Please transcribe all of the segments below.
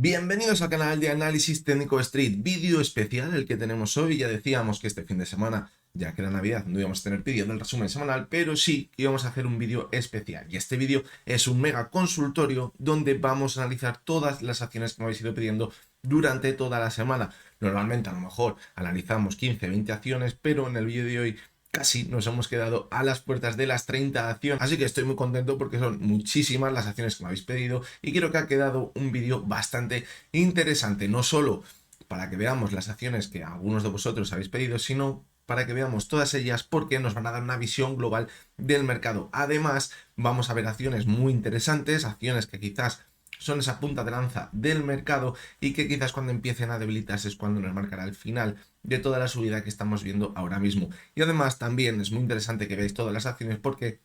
Bienvenidos al canal de Análisis Técnico Street, vídeo especial el que tenemos hoy. Ya decíamos que este fin de semana, ya que era Navidad, no íbamos a tener vídeo del resumen semanal, pero sí que íbamos a hacer un vídeo especial. Y este vídeo es un mega consultorio donde vamos a analizar todas las acciones que me habéis ido pidiendo durante toda la semana. Normalmente a lo mejor analizamos 15, 20 acciones, pero en el vídeo de hoy casi nos hemos quedado a las puertas de las 30 acciones, así que estoy muy contento porque son muchísimas las acciones que me habéis pedido y creo que ha quedado un vídeo bastante interesante, no solo para que veamos las acciones que algunos de vosotros habéis pedido, sino para que veamos todas ellas porque nos van a dar una visión global del mercado. Además, vamos a ver acciones muy interesantes, acciones que quizás son esa punta de lanza del mercado y que quizás cuando empiecen a debilitarse es cuando nos marcará el final de toda la subida que estamos viendo ahora mismo. Y además también es muy interesante que veáis todas las acciones porque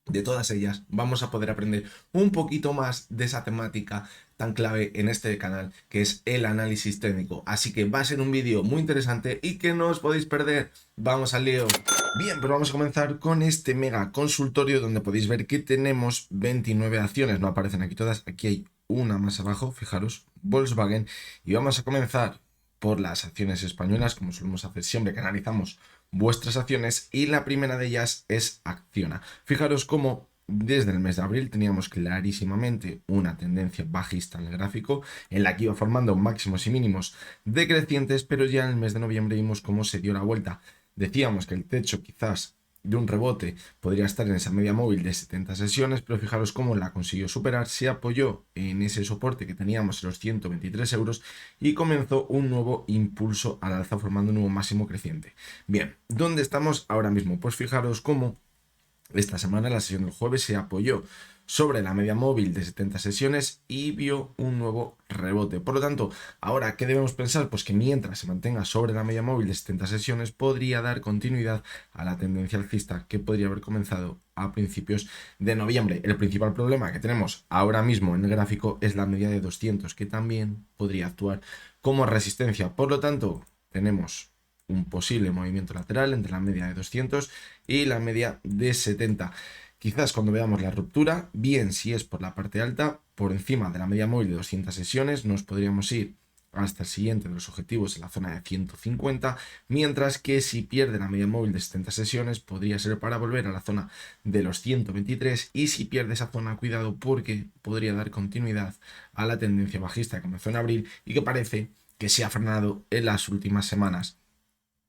de todas ellas vamos a poder aprender un poquito más de esa temática tan clave en este canal que es el análisis técnico. Así que va a ser un vídeo muy interesante y que no os podéis perder. Vamos al lío. Bien, pues vamos a comenzar con este mega consultorio donde podéis ver que tenemos 29 acciones. No aparecen aquí todas, aquí hay una más abajo, fijaros, Volkswagen. Y vamos a comenzar por las acciones españolas, como solemos hacer siempre que analizamos vuestras acciones, y la primera de ellas es Acciona. Fijaros cómo desde el mes de abril teníamos clarísimamente una tendencia bajista en el gráfico, en la que iba formando máximos y mínimos decrecientes, pero ya en el mes de noviembre vimos cómo se dio la vuelta. Decíamos que el techo quizás de un rebote podría estar en esa media móvil de 70 sesiones, pero fijaros cómo la consiguió superar, se apoyó en ese soporte que teníamos en los 123 euros y comenzó un nuevo impulso al alza formando un nuevo máximo creciente. Bien, ¿dónde estamos ahora mismo? Pues fijaros cómo esta semana la sesión del jueves se apoyó sobre la media móvil de 70 sesiones y vio un nuevo rebote. Por lo tanto, ahora, ¿qué debemos pensar? Pues que mientras se mantenga sobre la media móvil de 70 sesiones, podría dar continuidad a la tendencia alcista que podría haber comenzado a principios de noviembre. El principal problema que tenemos ahora mismo en el gráfico es la media de 200, que también podría actuar como resistencia. Por lo tanto, tenemos un posible movimiento lateral entre la media de 200 y la media de 70. Quizás cuando veamos la ruptura, bien si es por la parte alta, por encima de la media móvil de 200 sesiones, nos podríamos ir hasta el siguiente de los objetivos en la zona de 150, mientras que si pierde la media móvil de 70 sesiones podría ser para volver a la zona de los 123 y si pierde esa zona, cuidado porque podría dar continuidad a la tendencia bajista que comenzó en abril y que parece que se ha frenado en las últimas semanas.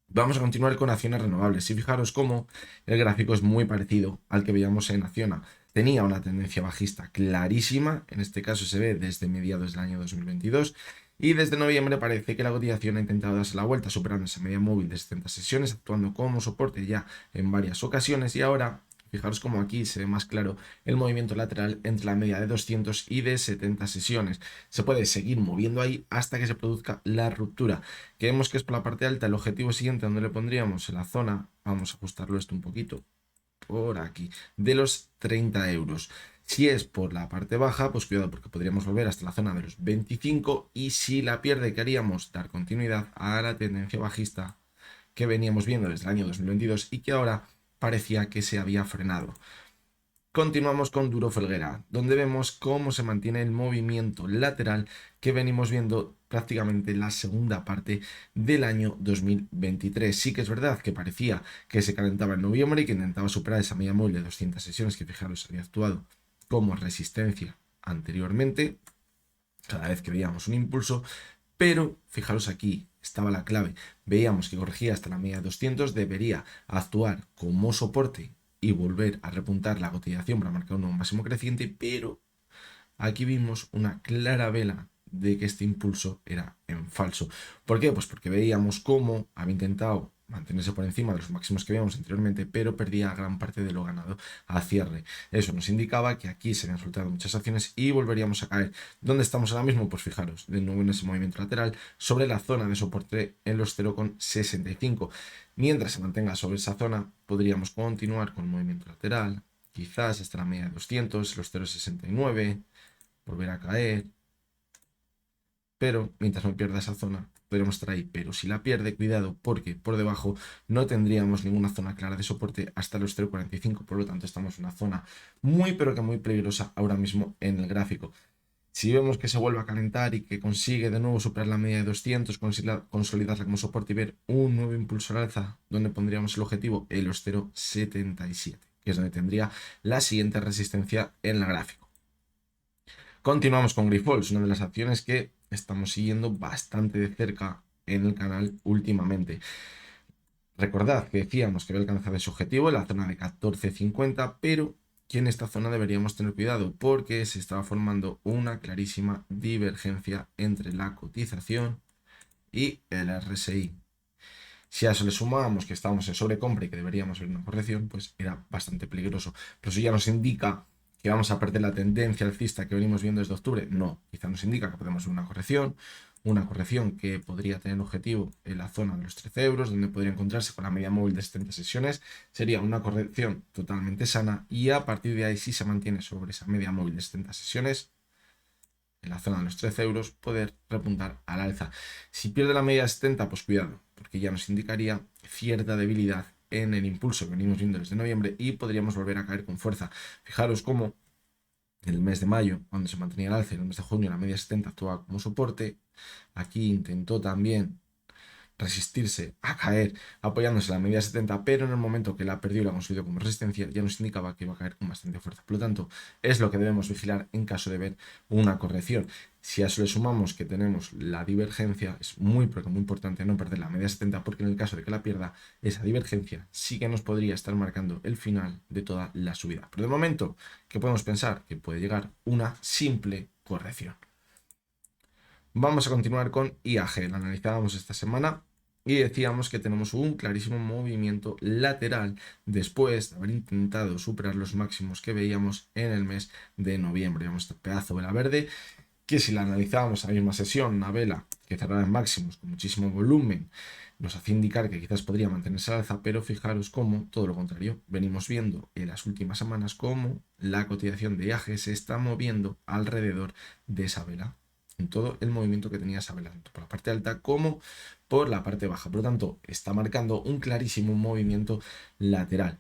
Vamos a continuar con acciones renovables. Y fijaros cómo el gráfico es muy parecido al que veíamos en Acciona. Tenía una tendencia bajista clarísima, en este caso se ve desde mediados del año 2022, y desde noviembre parece que la cotización ha intentado darse la vuelta, superando esa media móvil de 70 sesiones, actuando como soporte ya en varias ocasiones, y ahora fijaros como aquí se ve más claro el movimiento lateral entre la media de 200 y de 70 sesiones. Se puede seguir moviendo ahí hasta que se produzca la ruptura. Que vemos que es por la parte alta. El objetivo siguiente donde le pondríamos en la zona, vamos a ajustarlo esto un poquito, por aquí, de los 30 euros. Si es por la parte baja, pues cuidado porque podríamos volver hasta la zona de los 25 y si la pierde, queríamos dar continuidad a la tendencia bajista que veníamos viendo desde el año 2022 y que ahora parecía que se había frenado. Continuamos con Duro Felguera, donde vemos cómo se mantiene el movimiento lateral que venimos viendo prácticamente la segunda parte del año 2023. Sí que es verdad que parecía que se calentaba en noviembre y que intentaba superar esa media móvil de 200 sesiones que fijaros había actuado como resistencia anteriormente, cada vez que veíamos un impulso, pero fijaros aquí, estaba la clave, veíamos que corregía hasta la media de 200, debería actuar como soporte y volver a repuntar la cotización para marcar un nuevo máximo creciente, pero aquí vimos una clara vela de que este impulso era en falso. ¿Por qué? Pues porque veíamos cómo había intentado mantenerse por encima de los máximos que veíamos anteriormente, pero perdía gran parte de lo ganado a cierre. Eso nos indicaba que aquí se habían soltado muchas acciones y volveríamos a caer. ¿Dónde estamos ahora mismo? Pues fijaros, de nuevo en ese movimiento lateral, sobre la zona de soporte en los 0,65. Mientras se mantenga sobre esa zona, podríamos continuar con el movimiento lateral, quizás hasta la media de 200, los 0,69, volver a caer, pero mientras no pierda esa zona podremos estar ahí, pero si la pierde, cuidado porque por debajo no tendríamos ninguna zona clara de soporte hasta los 0,45, por lo tanto estamos en una zona muy pero que muy peligrosa ahora mismo en el gráfico. Si vemos que se vuelve a calentar y que consigue de nuevo superar la media de 200, consolidarla como soporte y ver un nuevo impulso al alza, donde pondríamos el objetivo en los 0,77, que es donde tendría la siguiente resistencia en el gráfico. Continuamos con Grifols, una de las acciones que estamos siguiendo bastante de cerca en el canal últimamente. Recordad que decíamos que había alcanzado ese objetivo en la zona de 14.50, pero que en esta zona deberíamos tener cuidado porque se estaba formando una clarísima divergencia entre la cotización y el RSI. Si a eso le sumábamos que estábamos en sobrecompra y que deberíamos ver una corrección, pues era bastante peligroso. Pero eso ya nos indica que vamos a perder la tendencia alcista que venimos viendo desde octubre. No, quizá nos indica que podemos ver una corrección que podría tener objetivo en la zona de los 13 euros, donde podría encontrarse con la media móvil de 70 sesiones. Sería una corrección totalmente sana y a partir de ahí, si se mantiene sobre esa media móvil de 70 sesiones, en la zona de los 13 euros, poder repuntar al alza. Si pierde la media de 70, pues cuidado, porque ya nos indicaría cierta debilidad en el impulso que venimos viendo desde noviembre y podríamos volver a caer con fuerza. Fijaros cómo en el mes de mayo, cuando se mantenía el alza, y en el mes de junio la media 70 actuaba como soporte. Aquí intentó también resistirse a caer apoyándose en la media 70, pero en el momento que la perdió y la consolidó como resistencia ya nos indicaba que iba a caer con bastante fuerza. Por lo tanto, es lo que debemos vigilar en caso de ver una corrección. Si a eso le sumamos que tenemos la divergencia, es muy importante no perder la media 70, porque en el caso de que la pierda, esa divergencia sí que nos podría estar marcando el final de toda la subida. Pero de momento, ¿qué podemos pensar? Que puede llegar una simple corrección. Vamos a continuar con IAG, la analizábamos esta semana y decíamos que tenemos un clarísimo movimiento lateral después de haber intentado superar los máximos que veíamos en el mes de noviembre. Vemos este pedazo de vela verde que, si la analizábamos en la misma sesión, una vela que cerraba en máximos con muchísimo volumen, nos hacía indicar que quizás podría mantenerse al alza, pero fijaros cómo todo lo contrario. Venimos viendo en las últimas semanas cómo la cotización de IAG se está moviendo alrededor de esa vela, en todo el movimiento que tenía esa vela, tanto por la parte alta como por la parte baja. Por lo tanto, está marcando un clarísimo movimiento lateral.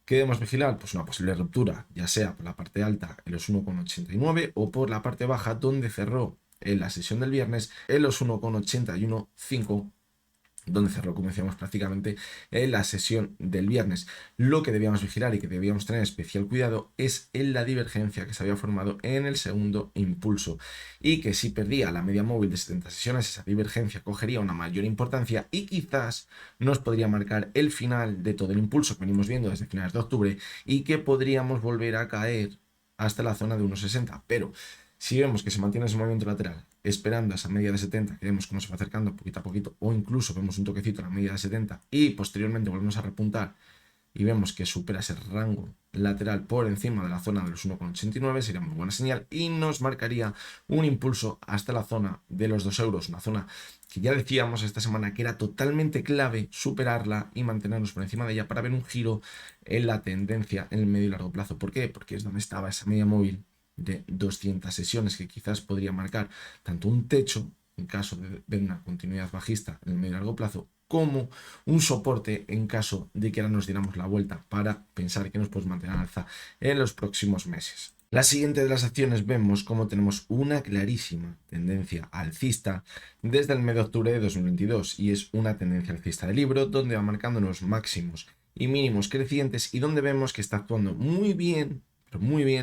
¿Qué debemos vigilar? Pues una posible ruptura, ya sea por la parte alta en los 1,89 o por la parte baja, donde cerró en la sesión del viernes en los 1,815, donde cerró, como decíamos, prácticamente en la sesión del viernes. Lo que debíamos vigilar y que debíamos tener especial cuidado es en la divergencia que se había formado en el segundo impulso, y que si perdía la media móvil de 70 sesiones, esa divergencia cogería una mayor importancia y quizás nos podría marcar el final de todo el impulso que venimos viendo desde finales de octubre y que podríamos volver a caer hasta la zona de 1,60. Pero si vemos que se mantiene ese movimiento lateral, esperando a esa media de 70, que vemos que nos va acercando poquito a poquito, o incluso vemos un toquecito a la media de 70 y posteriormente volvemos a repuntar y vemos que supera ese rango lateral por encima de la zona de los 1,89, sería muy buena señal y nos marcaría un impulso hasta la zona de los 2 euros, una zona que ya decíamos esta semana que era totalmente clave superarla y mantenernos por encima de ella para ver un giro en la tendencia en el medio y largo plazo. ¿Por qué? Porque es donde estaba esa media móvil de 200 sesiones que quizás podría marcar tanto un techo en caso de ver una continuidad bajista en el medio y largo plazo, como un soporte en caso de que ahora nos diéramos la vuelta para pensar que nos podemos mantener al alza en los próximos meses. La siguiente de las acciones, vemos cómo tenemos una clarísima tendencia alcista desde el mes de octubre de 2022 y es una tendencia alcista de libro donde va marcando unos máximos y mínimos crecientes y donde vemos que está actuando muy bien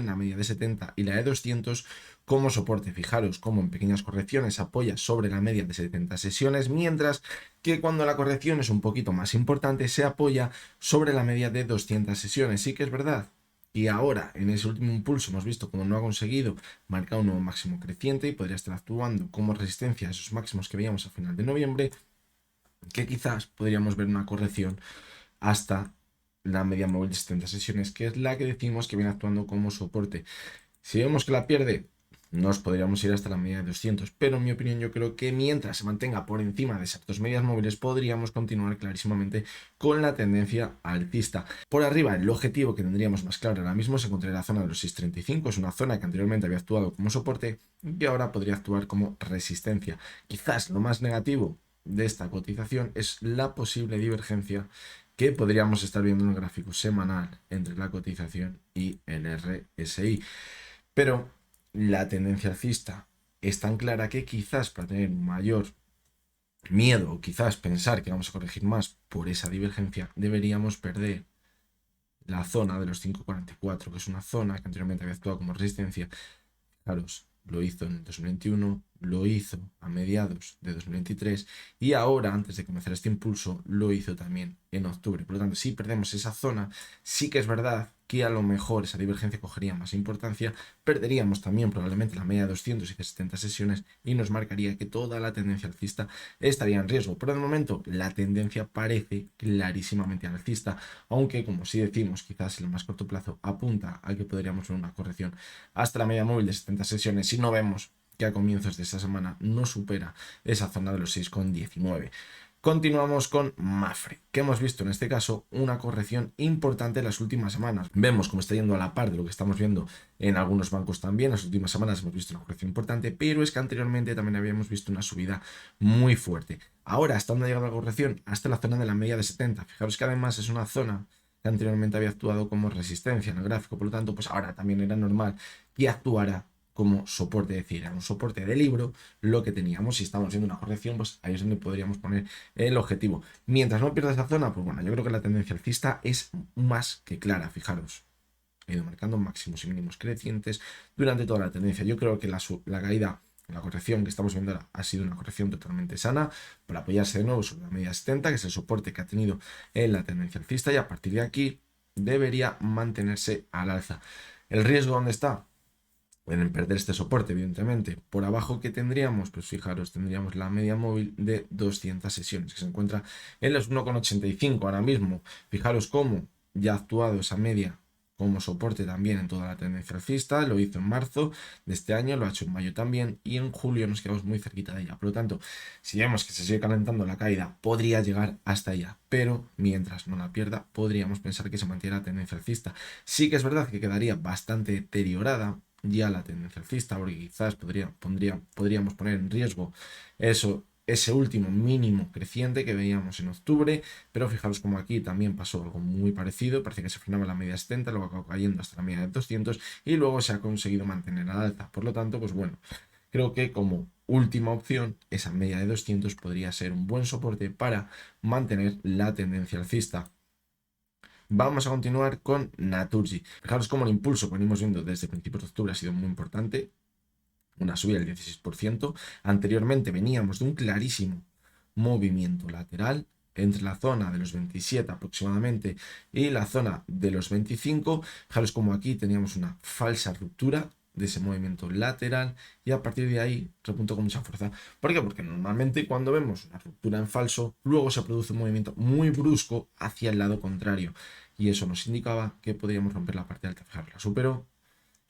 la media de 70 y la de 200 como soporte. Fijaros cómo en pequeñas correcciones apoya sobre la media de 70 sesiones, mientras que cuando la corrección es un poquito más importante se apoya sobre la media de 200 sesiones. Sí que es verdad. Y ahora, en ese último impulso, hemos visto cómo no ha conseguido marcar un nuevo máximo creciente y podría estar actuando como resistencia a esos máximos que veíamos a final de noviembre, que quizás podríamos ver una corrección hasta la media móvil de 70 sesiones, que es la que decimos que viene actuando como soporte. Si vemos que la pierde, nos podríamos ir hasta la media de 200, pero en mi opinión yo creo que mientras se mantenga por encima de esas dos medias móviles podríamos continuar clarísimamente con la tendencia alcista. Por arriba, el objetivo que tendríamos más claro ahora mismo se encontraría en la zona de los 635, es una zona que anteriormente había actuado como soporte y ahora podría actuar como resistencia. Quizás lo más negativo de esta cotización es la posible divergencia que podríamos estar viendo en el gráfico semanal entre la cotización y el RSI. Pero la tendencia alcista es tan clara que quizás para tener mayor miedo o quizás pensar que vamos a corregir más por esa divergencia, deberíamos perder la zona de los 5,44, que es una zona que anteriormente había actuado como resistencia. Fijaros, lo hizo en el 2021, lo hizo a mediados de 2023 y ahora, antes de comenzar este impulso, lo hizo también en octubre. Por lo tanto, si perdemos esa zona, sí que es verdad que a lo mejor esa divergencia cogería más importancia, perderíamos también probablemente la media de 200 y de 70 sesiones y nos marcaría que toda la tendencia alcista estaría en riesgo. Pero de momento la tendencia parece clarísimamente alcista, aunque como sí decimos, quizás en el más corto plazo apunta a que podríamos ver una corrección hasta la media móvil de 70 sesiones si no vemos que a comienzos de esta semana no supera esa zona de los 6,19. Continuamos con Mapfre, que hemos visto en este caso una corrección importante en las últimas semanas. Vemos cómo está yendo a la par de lo que estamos viendo en algunos bancos también. En las últimas semanas hemos visto una corrección importante, pero es que anteriormente también habíamos visto una subida muy fuerte. Ahora, ¿hasta dónde ha llegado la corrección? Hasta la zona de la media de 70. Fijaros que además es una zona que anteriormente había actuado como resistencia en el gráfico, por lo tanto, pues ahora también era normal que actuara como soporte, es decir, era un soporte de libro lo que teníamos. Si estamos viendo una corrección, pues ahí es donde podríamos poner el objetivo. Mientras no pierda esa zona, pues bueno, yo creo que la tendencia alcista es más que clara, fijaros. He ido marcando máximos y mínimos crecientes durante toda la tendencia. Yo creo que la caída, la corrección que estamos viendo ahora ha sido una corrección totalmente sana para apoyarse de nuevo sobre la media 70, que es el soporte que ha tenido en la tendencia alcista, y a partir de aquí debería mantenerse al alza. ¿El riesgo dónde está? En perder este soporte, evidentemente. Por abajo, ¿qué tendríamos? Pues fijaros, tendríamos la media móvil de 200 sesiones, que se encuentra en los 1,85 ahora mismo. Fijaros cómo ya ha actuado esa media como soporte también en toda la tendencia alcista. Lo hizo en marzo de este año, lo ha hecho en mayo también, y en julio nos quedamos muy cerquita de ella. Por lo tanto, si vemos que se sigue calentando la caída, podría llegar hasta ella, pero mientras no la pierda, podríamos pensar que se mantiene la tendencia alcista. Sí que es verdad que quedaría bastante deteriorada ya la tendencia alcista, porque quizás podríamos poner en riesgo ese último mínimo creciente que veíamos en octubre, pero fijaros como aquí también pasó algo muy parecido. Parece que se frenaba la media 70, luego acabó cayendo hasta la media de 200 y luego se ha conseguido mantener al alza. Por lo tanto, pues bueno, creo que como última opción esa media de 200 podría ser un buen soporte para mantener la tendencia alcista. Vamos a continuar con Naturgy. Fijaros cómo el impulso que venimos viendo desde principios de octubre ha sido muy importante. Una subida del 16%. Anteriormente veníamos de un clarísimo movimiento lateral entre la zona de los 27 aproximadamente y la zona de los 25. Fijaros como aquí teníamos una falsa ruptura de ese movimiento lateral y a partir de ahí repuntó con mucha fuerza. ¿Por qué? Porque normalmente cuando vemos una ruptura en falso, luego se produce un movimiento muy brusco hacia el lado contrario y eso nos indicaba que podríamos romper la parte alta. Fijaros, la superó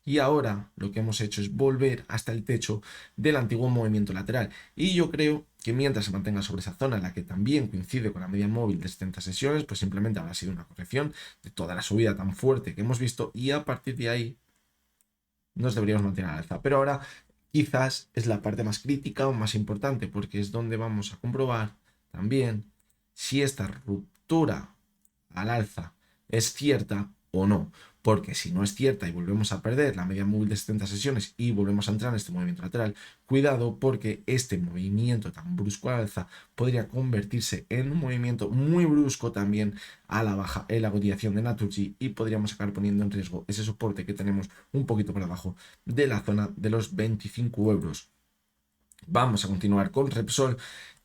y ahora lo que hemos hecho es volver hasta el techo del antiguo movimiento lateral. Y yo creo que mientras se mantenga sobre esa zona, en la que también coincide con la media móvil de 70 sesiones, pues simplemente habrá sido una corrección de toda la subida tan fuerte que hemos visto y a partir de ahí nos deberíamos mantener al alza. Pero ahora quizás es la parte más crítica o más importante, porque es donde vamos a comprobar también si esta ruptura al alza es cierta o no. Porque si no es cierta y volvemos a perder la media móvil de 70 sesiones y volvemos a entrar en este movimiento lateral, cuidado, porque este movimiento tan brusco al alza podría convertirse en un movimiento muy brusco también a la baja en la cotización de Naturgy y podríamos acabar poniendo en riesgo ese soporte que tenemos un poquito por debajo de la zona de los 25 euros. Vamos a continuar con Repsol,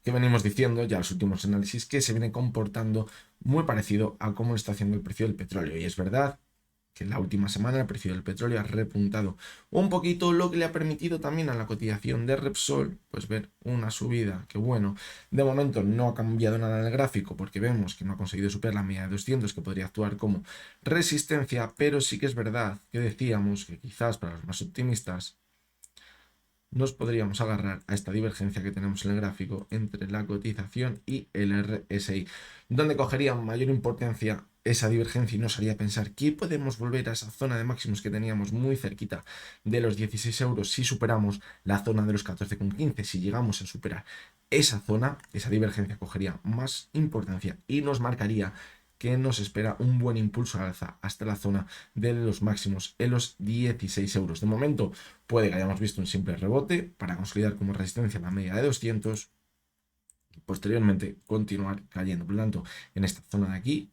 que venimos diciendo ya en los últimos análisis que se viene comportando muy parecido a cómo está haciendo el precio del petróleo. Y es verdad que en la última semana el precio del petróleo ha repuntado un poquito, lo que le ha permitido también a la cotización de Repsol pues ver una subida que, bueno, de momento no ha cambiado nada en el gráfico porque vemos que no ha conseguido superar la media de 200, que podría actuar como resistencia, pero sí que es verdad que decíamos que quizás para los más optimistas nos podríamos agarrar a esta divergencia que tenemos en el gráfico entre la cotización y el RSI, donde cogería mayor importancia esa divergencia y nos haría pensar que podemos volver a esa zona de máximos que teníamos muy cerquita de los 16 euros si superamos la zona de los 14,15. Si llegamos a superar esa zona, esa divergencia cogería más importancia y nos marcaría que nos espera un buen impulso al alza hasta la zona de los máximos en los 16 euros. De momento puede que hayamos visto un simple rebote para consolidar como resistencia la media de 200, posteriormente continuar cayendo. Por lo tanto, en esta zona de aquí,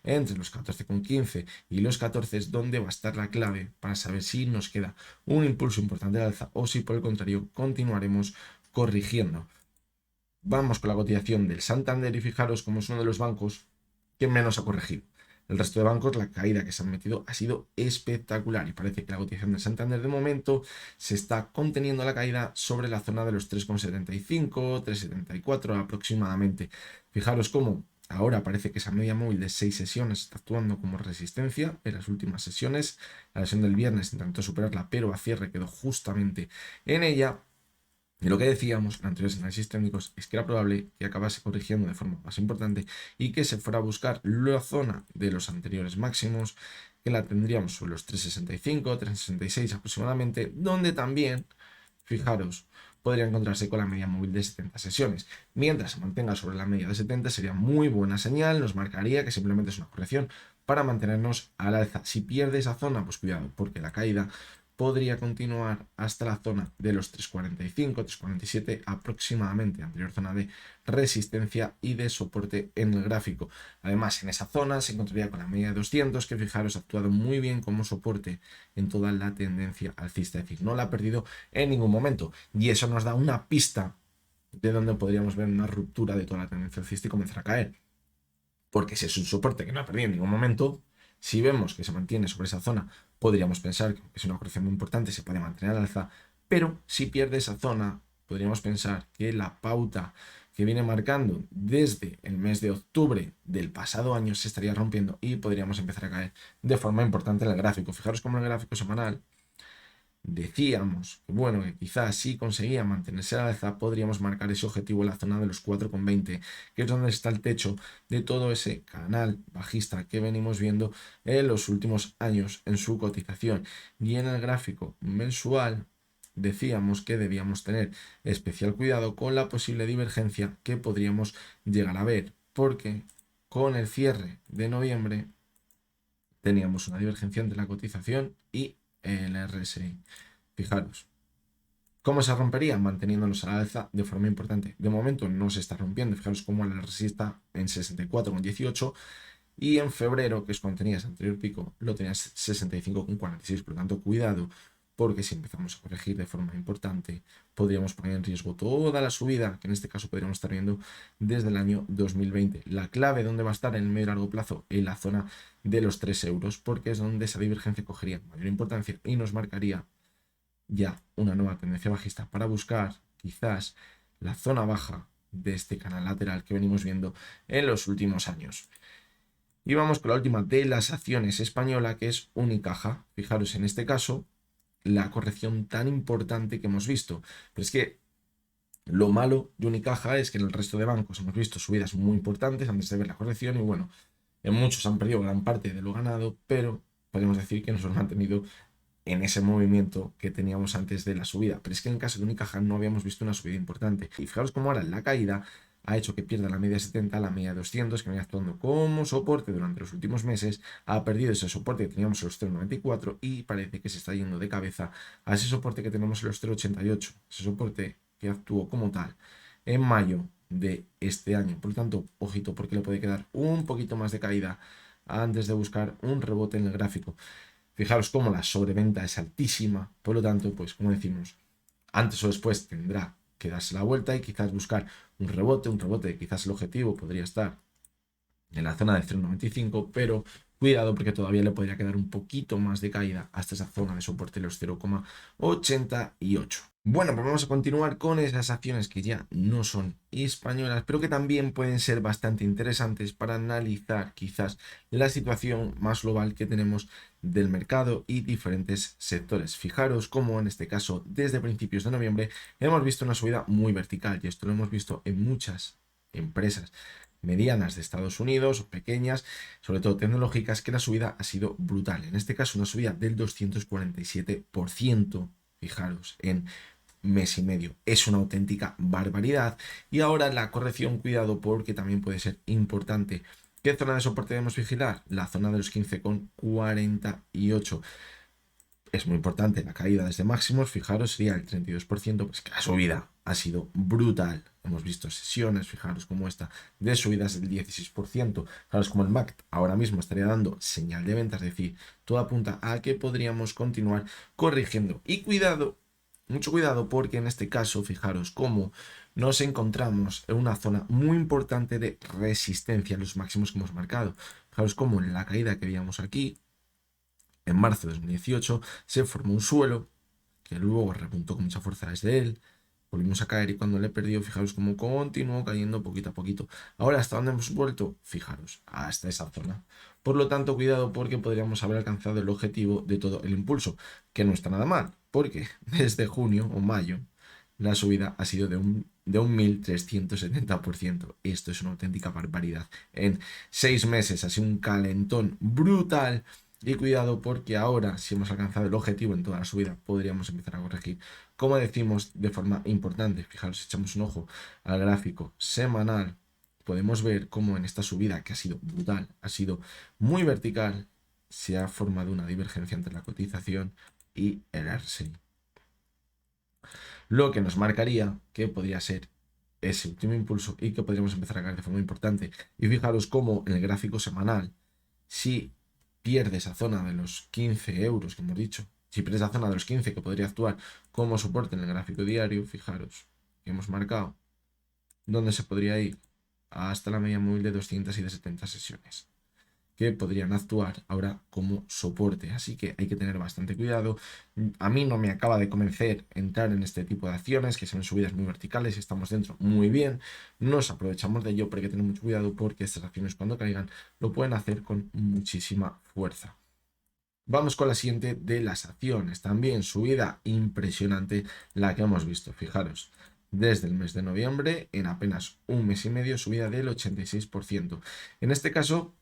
entre los 14,15 y los 14 es donde va a estar la clave para saber si nos queda un impulso importante al alza o si por el contrario continuaremos corrigiendo. Vamos con la cotización del Santander y fijaros cómo es uno de los bancos que menos ha corregido. El resto de bancos, la caída que se han metido ha sido espectacular y parece que la cotización del Santander de momento se está conteniendo la caída sobre la zona de los 3,75, 3,74 aproximadamente. Fijaros cómo ahora parece que esa media móvil de 6 sesiones está actuando como resistencia en las últimas sesiones. La sesión del viernes intentó superarla, pero a cierre quedó justamente en ella. Y lo que decíamos en anteriores análisis técnicos es que era probable que acabase corrigiendo de forma más importante y que se fuera a buscar la zona de los anteriores máximos, que la tendríamos sobre los 3,65, 3,66 aproximadamente, donde también, fijaros, podría encontrarse con la media móvil de 70 sesiones. Mientras se mantenga sobre la media de 70 sería muy buena señal, nos marcaría que simplemente es una corrección para mantenernos al alza. Si pierde esa zona, pues cuidado, porque la caída podría continuar hasta la zona de los 3,45, 3,47 aproximadamente, anterior zona de resistencia y de soporte en el gráfico. Además, en esa zona se encontraría con la media de 200, que fijaros ha actuado muy bien como soporte en toda la tendencia alcista, es decir, no la ha perdido en ningún momento. Y eso nos da una pista de donde podríamos ver una ruptura de toda la tendencia alcista y comenzar a caer. Porque si es un soporte que no ha perdido en ningún momento, si vemos que se mantiene sobre esa zona, podríamos pensar que es una corrección muy importante, se puede mantener al alza, pero si pierde esa zona, podríamos pensar que la pauta que viene marcando desde el mes de octubre del pasado año se estaría rompiendo y podríamos empezar a caer de forma importante en el gráfico. Fijaros cómo en el gráfico semanal decíamos que bueno, que quizás si conseguía mantenerse al alza podríamos marcar ese objetivo en la zona de los 4,20, que es donde está el techo de todo ese canal bajista que venimos viendo en los últimos años en su cotización. Y en el gráfico mensual decíamos que debíamos tener especial cuidado con la posible divergencia que podríamos llegar a ver, porque con el cierre de noviembre teníamos una divergencia entre la cotización y el RSI. Fijaros, ¿cómo se rompería? Manteniéndonos a la alza de forma importante. De momento no se está rompiendo. Fijaros cómo la RSI está en 64,18 y en febrero, que es cuando tenías anterior pico, lo tenías 65,46. Por lo tanto, cuidado, porque si empezamos a corregir de forma importante, podríamos poner en riesgo toda la subida, que en este caso podríamos estar viendo desde el año 2020. La clave donde va a estar en el medio y largo plazo, en la zona de los 3 euros, porque es donde esa divergencia cogería mayor importancia y nos marcaría ya una nueva tendencia bajista para buscar quizás la zona baja de este canal lateral que venimos viendo en los últimos años. Y vamos con la última de las acciones española, que es Unicaja. Fijaros en este caso la corrección tan importante que hemos visto. Pero es que lo malo de Unicaja es que en el resto de bancos hemos visto subidas muy importantes antes de ver la corrección y bueno, en muchos han perdido gran parte de lo ganado, pero podemos decir que nos hemos mantenido en ese movimiento que teníamos antes de la subida. Pero es que en el caso de Unicaja no habíamos visto una subida importante. Y fijaros cómo ahora la caída ha hecho que pierda la media de 70, la media de 200, que venía actuando como soporte durante los últimos meses. Ha perdido ese soporte que teníamos en los 0,94 y parece que se está yendo de cabeza a ese soporte que tenemos en los 0,88. Ese soporte que actuó como tal en mayo de este año. Por lo tanto, ojito, porque le puede quedar un poquito más de caída antes de buscar un rebote en el gráfico. Fijaros cómo la sobreventa es altísima, por lo tanto, pues como decimos, antes o después tendrá que darse la vuelta y quizás buscar un rebote, quizás el objetivo podría estar en la zona de 0,95, pero cuidado porque todavía le podría quedar un poquito más de caída hasta esa zona de soporte de los 0,88. Bueno, pues vamos a continuar con esas acciones que ya no son españolas, pero que también pueden ser bastante interesantes para analizar quizás la situación más global que tenemos del mercado y diferentes sectores. Fijaros cómo en este caso desde principios de noviembre hemos visto una subida muy vertical y esto lo hemos visto en muchas empresas medianas de Estados Unidos o pequeñas, sobre todo tecnológicas, que la subida ha sido brutal. En este caso una subida del 247%, fijaros, en mes y medio. Es una auténtica barbaridad. Y ahora la corrección, cuidado, porque también puede ser importante ¿Qué zona de soporte debemos vigilar? La zona de los 15,48. Es muy importante la caída desde máximos, fijaros, sería el 32%, pues que la subida ha sido brutal. Hemos visto sesiones, fijaros como esta, de subidas del 16%. Fijaros como el MACD ahora mismo estaría dando señal de venta, es decir, todo apunta a que podríamos continuar corrigiendo. Y cuidado, mucho cuidado, porque en este caso, fijaros cómo nos encontramos en una zona muy importante de resistencia, los máximos que hemos marcado. Fijaros cómo en la caída que veíamos aquí, en marzo de 2018, se formó un suelo que luego repuntó con mucha fuerza desde él. Volvimos a caer y cuando le perdió, fijaros cómo continuó cayendo poquito a poquito. Ahora, ¿hasta dónde hemos vuelto? Fijaros, hasta esa zona. Por lo tanto, cuidado porque podríamos haber alcanzado el objetivo de todo el impulso, que no está nada mal, porque desde junio o mayo la subida ha sido de un 1370%. Esto es una auténtica barbaridad. En 6 meses ha sido un calentón brutal. Y cuidado porque ahora, si hemos alcanzado el objetivo en toda la subida, podríamos empezar a corregir, como decimos, de forma importante. Fijaros, si echamos un ojo al gráfico semanal, podemos ver cómo en esta subida, que ha sido brutal, ha sido muy vertical, se ha formado una divergencia entre la cotización y el RSI. Lo que nos marcaría que podría ser ese último impulso y que podríamos empezar a caer de forma importante. Y fijaros cómo en el gráfico semanal, si pierde esa zona de los 15 euros que hemos dicho, si pierde esa zona de los 15 que podría actuar como soporte en el gráfico diario, fijaros que hemos marcado dónde se podría ir hasta la media móvil de 200 y de 70 sesiones, que podrían actuar ahora como soporte. Así que hay que tener bastante cuidado. A mí no me acaba de convencer entrar en este tipo de acciones, que son subidas muy verticales y estamos dentro muy bien. Nos aprovechamos de ello, pero hay que tener mucho cuidado porque estas acciones cuando caigan lo pueden hacer con muchísima fuerza. Vamos con la siguiente de las acciones. También subida impresionante la que hemos visto. Fijaros, desde el mes de noviembre, en apenas un mes y medio, subida del 86%. En este caso,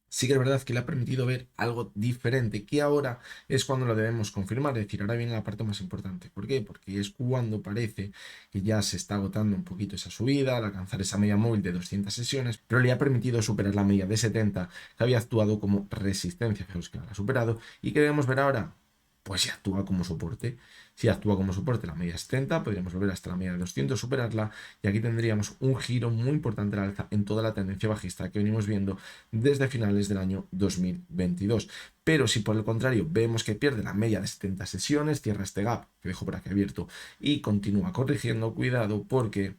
sí que es verdad que le ha permitido ver algo diferente, que ahora es cuando lo debemos confirmar, es decir, ahora viene la parte más importante. ¿Por qué? Porque es cuando parece que ya se está agotando un poquito esa subida, al alcanzar esa media móvil de 200 sesiones, pero le ha permitido superar la media de 70, que había actuado como resistencia, fijaos que la ha superado, y que debemos ver ahora, pues si actúa como soporte. Si actúa como soporte la media 70, podríamos volver hasta la media de 200, superarla, y aquí tendríamos un giro muy importante al alza en toda la tendencia bajista que venimos viendo desde finales del año 2022. Pero si por el contrario vemos que pierde la media de 70 sesiones, cierra este gap que dejo por aquí abierto y continúa corrigiendo, cuidado porque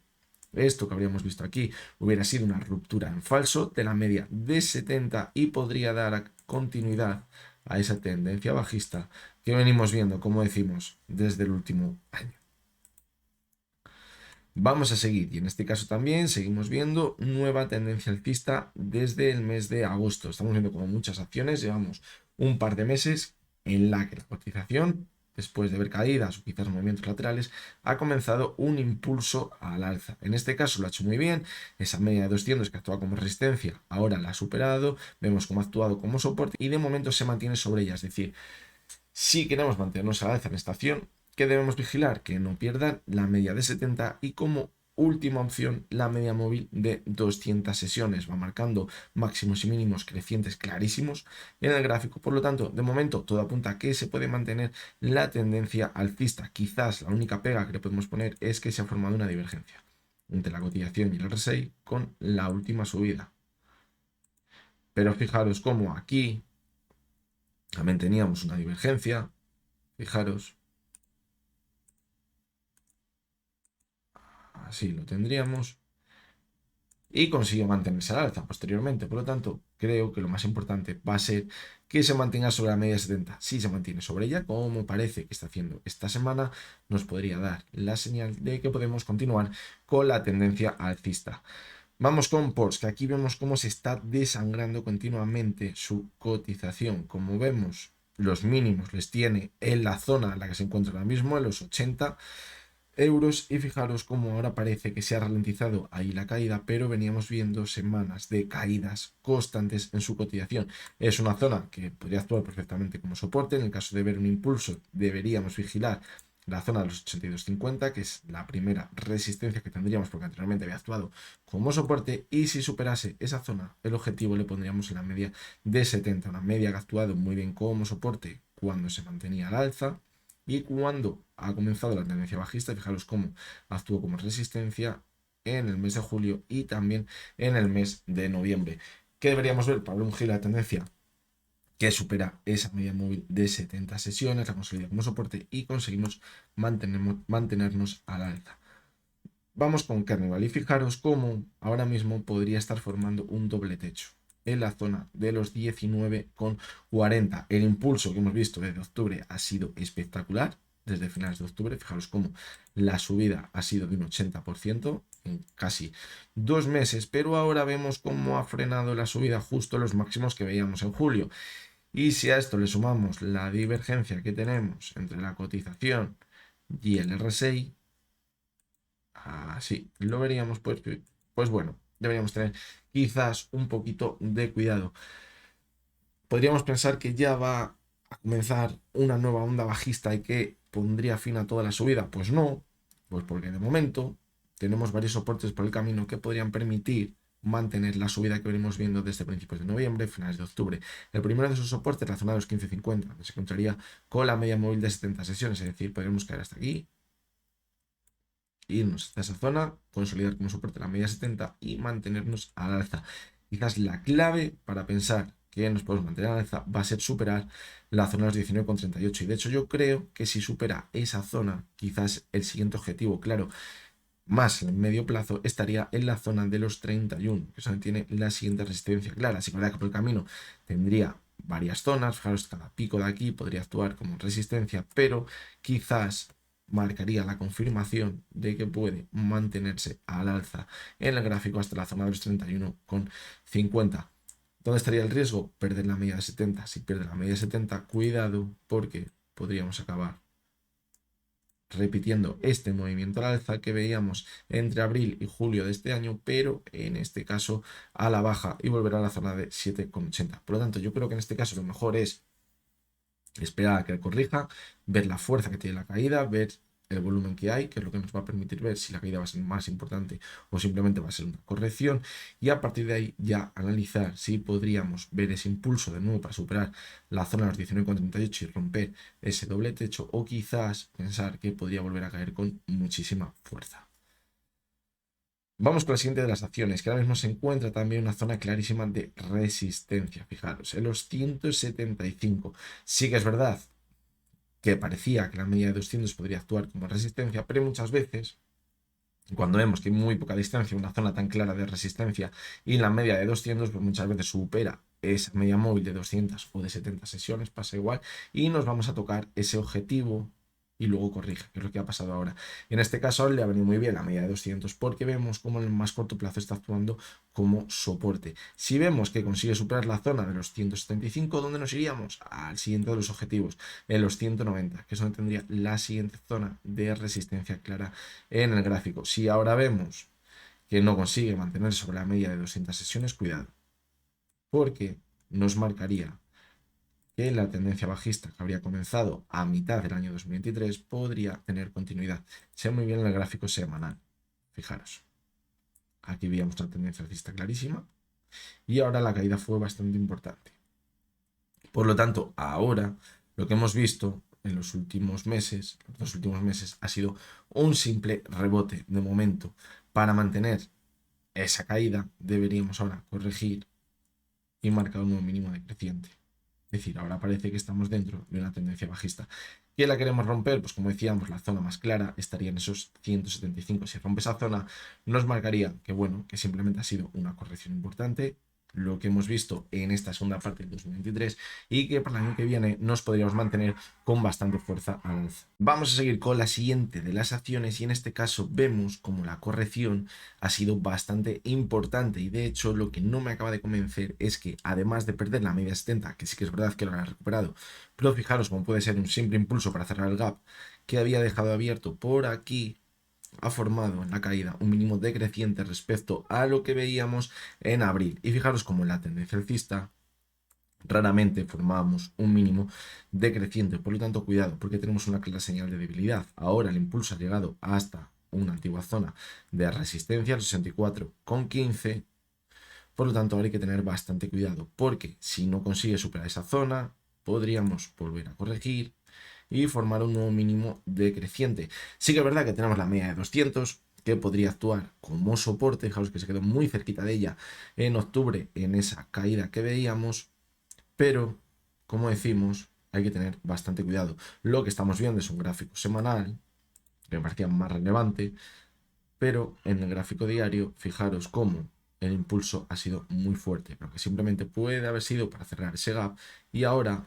esto que habríamos visto aquí hubiera sido una ruptura en falso de la media de 70 y podría dar continuidad a esa tendencia bajista que venimos viendo, como decimos, desde el último año. Vamos a seguir y en este caso también seguimos viendo nueva tendencia alcista desde el mes de agosto. Estamos viendo como muchas acciones, llevamos un par de meses en la que la cotización, después de ver caídas o quizás movimientos laterales, ha comenzado un impulso al alza. En este caso lo ha hecho muy bien, esa media de 200 que actúa como resistencia ahora la ha superado, vemos cómo ha actuado como soporte y de momento se mantiene sobre ella, es decir, si queremos mantenernos al alza en esta acción, ¿qué debemos vigilar? Que no pierdan la media de 70 y como última opción la media móvil de 200 sesiones. Va marcando máximos y mínimos crecientes clarísimos en el gráfico. Por lo tanto, de momento todo apunta a que se puede mantener la tendencia alcista. Quizás la única pega que le podemos poner es que se ha formado una divergencia entre la cotización y el RSI con la última subida. Pero fijaros cómo aquí también teníamos una divergencia. Fijaros. Así lo tendríamos. Y consiguió mantenerse al alza posteriormente. Por lo tanto, creo que lo más importante va a ser que se mantenga sobre la media 70. Si se mantiene sobre ella, como parece que está haciendo esta semana, nos podría dar la señal de que podemos continuar con la tendencia alcista. Vamos con Porsche, que aquí vemos cómo se está desangrando continuamente su cotización. Como vemos, los mínimos les tiene en la zona en la que se encuentra ahora mismo, en los 80 euros, y fijaros cómo ahora parece que se ha ralentizado ahí la caída, pero veníamos viendo semanas de caídas constantes en su cotización. Es una zona que podría actuar perfectamente como soporte. En el caso de ver un impulso deberíamos vigilar la zona de los 82,50, que es la primera resistencia que tendríamos porque anteriormente había actuado como soporte, y si superase esa zona, el objetivo le pondríamos en la media de 70, una media que ha actuado muy bien como soporte cuando se mantenía al alza y cuando ha comenzado la tendencia bajista. Fijaros cómo actuó como resistencia en el mes de julio y también en el mes de noviembre. ¿Qué deberíamos ver para un giro de tendencia? Que supera esa media móvil de 70 sesiones, la consolida como soporte y conseguimos mantenernos al alza. Vamos con Carnival y fijaros cómo ahora mismo podría estar formando un doble techo en la zona de los 19,40. El impulso que hemos visto desde octubre ha sido espectacular, desde finales de octubre. Fijaros cómo la subida ha sido de un 80% en casi 2 meses, pero ahora vemos cómo ha frenado la subida justo a los máximos que veíamos en julio. Y si a esto le sumamos la divergencia que tenemos entre la cotización y el RSI, así lo veríamos, pues bueno, deberíamos tener quizás un poquito de cuidado. Podríamos pensar que ya va a comenzar una nueva onda bajista y que pondría fin a toda la subida. Pues no, pues porque de momento tenemos varios soportes por el camino que podrían permitir mantener la subida que venimos viendo desde principios de noviembre, finales de octubre. El primero de esos soportes, la zona de los 15,50, donde se encontraría con la media móvil de 70 sesiones, es decir, podríamos caer hasta aquí, irnos hasta esa zona, consolidar como soporte la media 70 y mantenernos al alza. Quizás la clave para pensar que nos podemos mantener al alza va a ser superar la zona de los 19,38. Y de hecho yo creo que si supera esa zona, quizás el siguiente objetivo, claro, más en medio plazo, estaría en la zona de los 31, que es donde tiene la siguiente resistencia clara. Así que verdad que por el camino tendría varias zonas, fijaros, cada pico de aquí podría actuar como resistencia, pero quizás marcaría la confirmación de que puede mantenerse al alza en el gráfico hasta la zona de los 31,50. ¿Dónde estaría el riesgo? Perder la media de 70. Si pierde la media de 70, cuidado porque podríamos acabar repitiendo este movimiento al alza que veíamos entre abril y julio de este año, pero en este caso a la baja y volver a la zona de 7,80. Por lo tanto, yo creo que en este caso lo mejor es esperar a que corrija, ver la fuerza que tiene la caída, ver el volumen que hay, que es lo que nos va a permitir ver si la caída va a ser más importante o simplemente va a ser una corrección, y a partir de ahí ya analizar si podríamos ver ese impulso de nuevo para superar la zona de los 19,38 y romper ese doble techo, o quizás pensar que podría volver a caer con muchísima fuerza. Vamos con la siguiente de las acciones, que ahora mismo se encuentra también una zona clarísima de resistencia. Fijaros, en los 175. Sí que es verdad que parecía que la media de 200 podría actuar como resistencia, pero muchas veces, cuando vemos que hay muy poca distancia, una zona tan clara de resistencia y la media de 200, pues muchas veces supera esa media móvil de 200 o de 70 sesiones, pasa igual, y nos vamos a tocar ese objetivo y luego corrige, que es lo que ha pasado ahora. En este caso le ha venido muy bien la media de 200 porque vemos cómo en el más corto plazo está actuando como soporte. Si vemos que consigue superar la zona de los 175, ¿dónde nos iríamos? Al siguiente de los objetivos, en los 190, que es donde tendría la siguiente zona de resistencia clara en el gráfico. Si ahora vemos que no consigue mantener sobre la media de 200 sesiones, cuidado, porque nos marcaría que la tendencia bajista que habría comenzado a mitad del año 2023 podría tener continuidad. Se ve muy bien en el gráfico semanal. Fijaros, aquí veíamos una tendencia alcista clarísima y ahora la caída fue bastante importante. Por lo tanto, ahora lo que hemos visto en los últimos meses, ha sido un simple rebote de momento. Para mantener esa caída deberíamos ahora corregir y marcar un nuevo mínimo decreciente. Es decir, ahora parece que estamos dentro de una tendencia bajista. ¿Qué la queremos romper? Pues como decíamos, la zona más clara estaría en esos 175. Si rompe esa zona, nos marcaría que, bueno, que simplemente ha sido una corrección importante, lo que hemos visto en esta segunda parte del 2023, y que para el año que viene nos podríamos mantener con bastante fuerza al alza. Vamos a seguir con la siguiente de las acciones y en este caso vemos como la corrección ha sido bastante importante, y de hecho lo que no me acaba de convencer es que además de perder la media 70, que sí que es verdad que lo han recuperado, pero fijaros cómo puede ser un simple impulso para cerrar el gap que había dejado abierto por aquí, ha formado en la caída un mínimo decreciente respecto a lo que veíamos en abril. Y fijaros cómo la tendencia alcista raramente formábamos un mínimo decreciente. Por lo tanto, cuidado, porque tenemos una clara señal de debilidad. Ahora el impulso ha llegado hasta una antigua zona de resistencia, el 64,15. Por lo tanto, ahora hay que tener bastante cuidado, porque si no consigue superar esa zona, podríamos volver a corregir y formar un nuevo mínimo decreciente. Sí que es verdad que tenemos la media de 200, que podría actuar como soporte. Fijaos que se quedó muy cerquita de ella en octubre, en esa caída que veíamos, pero, como decimos, hay que tener bastante cuidado. Lo que estamos viendo es un gráfico semanal, que me parecía más relevante, pero en el gráfico diario, fijaros cómo el impulso ha sido muy fuerte, pero que simplemente puede haber sido para cerrar ese gap, y ahora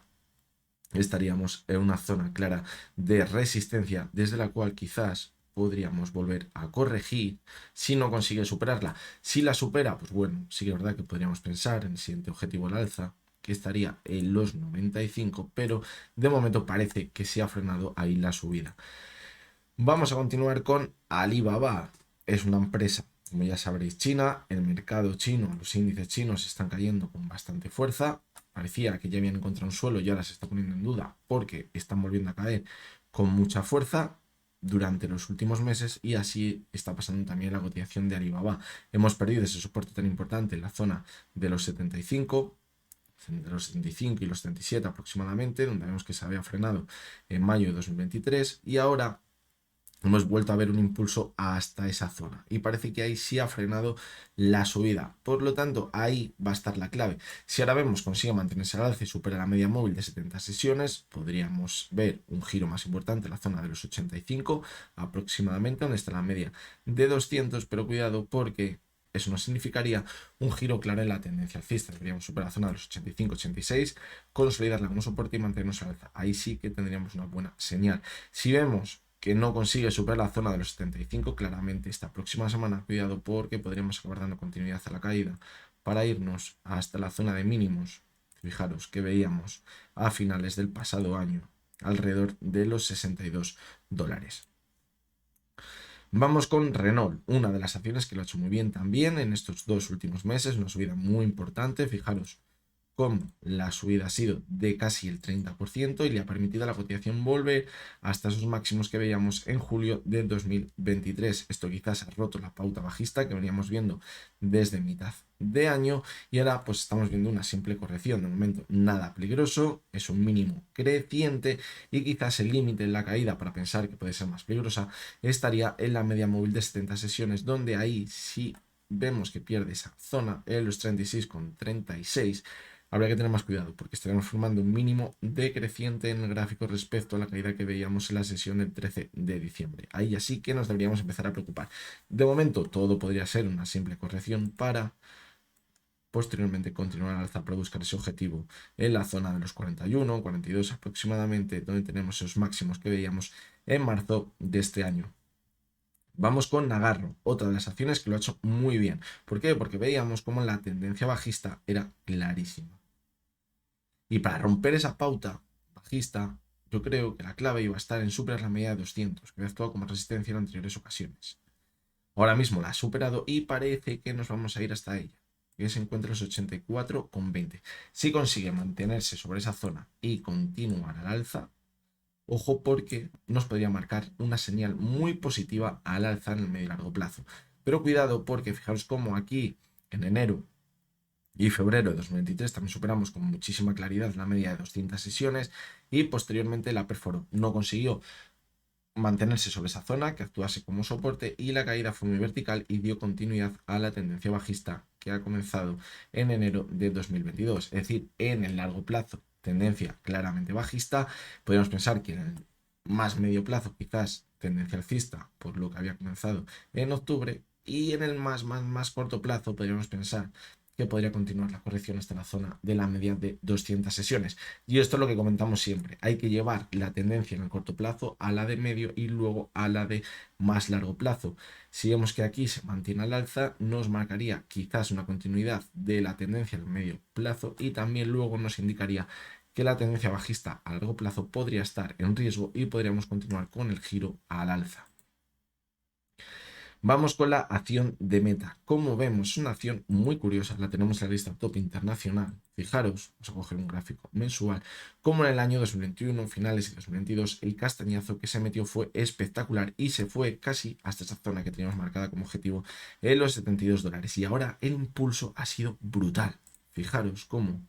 estaríamos en una zona clara de resistencia desde la cual quizás podríamos volver a corregir si no consigue superarla. Si la supera, pues bueno, sí que es verdad que podríamos pensar en el siguiente objetivo al alza, que estaría en los 95, pero de momento parece que se ha frenado ahí la subida. Vamos a continuar con Alibaba. Es una empresa, como ya sabréis, china. El mercado chino, los índices chinos están cayendo con bastante fuerza. Parecía que ya habían encontrado un suelo y ahora se está poniendo en duda porque están volviendo a caer con mucha fuerza durante los últimos meses, y así está pasando también la cotización de Alibaba. Hemos perdido ese soporte tan importante en la zona de los 75, entre los 75 y los 77 aproximadamente, donde vemos que se había frenado en mayo de 2023, y ahora hemos vuelto a ver un impulso hasta esa zona y parece que ahí sí ha frenado la subida. Por lo tanto, ahí va a estar la clave. Si ahora vemos consigue mantenerse al alza y supera la media móvil de 70 sesiones, podríamos ver un giro más importante en la zona de los 85 aproximadamente, donde está la media de 200, pero cuidado porque eso no significaría un giro claro en la tendencia alcista. Deberíamos superar la zona de los 85-86, consolidarla como soporte y mantenernos al alza. Ahí sí que tendríamos una buena señal. Si vemos que no consigue superar la zona de los 75, claramente esta próxima semana, cuidado porque podríamos acabar dando continuidad a la caída para irnos hasta la zona de mínimos. Fijaros que veíamos a finales del pasado año, alrededor de los $62. Vamos con Renault, una de las acciones que lo ha hecho muy bien también en estos 2 últimos meses, una subida muy importante. Fijaros cómo la subida ha sido de casi el 30% y le ha permitido a la cotización volver hasta esos máximos que veíamos en julio de 2023. Esto quizás ha roto la pauta bajista que veníamos viendo desde mitad de año, y ahora pues estamos viendo una simple corrección. De momento nada peligroso, es un mínimo creciente, y quizás el límite en la caída para pensar que puede ser más peligrosa estaría en la media móvil de 70 sesiones, donde ahí sí vemos que pierde esa zona en los 36,36. Habría que tener más cuidado porque estaremos formando un mínimo decreciente en el gráfico respecto a la caída que veíamos en la sesión del 13 de diciembre. Ahí ya sí que nos deberíamos empezar a preocupar. De momento todo podría ser una simple corrección para posteriormente continuar al alza para buscar ese objetivo en la zona de los 41, 42 aproximadamente, donde tenemos esos máximos que veíamos en marzo de este año. Vamos con Nagarro, otra de las acciones que lo ha hecho muy bien. ¿Por qué? Porque veíamos como la tendencia bajista era clarísima. Y para romper esa pauta bajista, yo creo que la clave iba a estar en superar la media de 200, que había actuado como resistencia en anteriores ocasiones. Ahora mismo la ha superado y parece que nos vamos a ir hasta ella, que se encuentra en los 84,20. Si consigue mantenerse sobre esa zona y continuar al alza, ojo porque nos podría marcar una señal muy positiva al alza en el medio y largo plazo. Pero cuidado porque fijaros cómo aquí en enero y febrero de 2023 también superamos con muchísima claridad la media de 200 sesiones, y posteriormente la perforó. No consiguió mantenerse sobre esa zona que actuase como soporte, y la caída fue muy vertical y dio continuidad a la tendencia bajista que ha comenzado en enero de 2022. Es decir, en el largo plazo, tendencia claramente bajista. Podríamos pensar que en el más medio plazo quizás tendencia alcista por lo que había comenzado en octubre, y en el más corto plazo podríamos pensar que podría continuar la corrección hasta la zona de la media de 200 sesiones. Y esto es lo que comentamos siempre, hay que llevar la tendencia en el corto plazo a la de medio y luego a la de más largo plazo. Si vemos que aquí se mantiene al alza, nos marcaría quizás una continuidad de la tendencia en el medio plazo, y también luego nos indicaría que la tendencia bajista a largo plazo podría estar en riesgo y podríamos continuar con el giro al alza. Vamos con la acción de Meta. Como vemos, es una acción muy curiosa. La tenemos en la lista top internacional. Fijaros, vamos a coger un gráfico mensual. Como en el año 2021, finales de 2022, el castañazo que se metió fue espectacular y se fue casi hasta esa zona que teníamos marcada como objetivo en los $72. Y ahora el impulso ha sido brutal. Fijaros cómo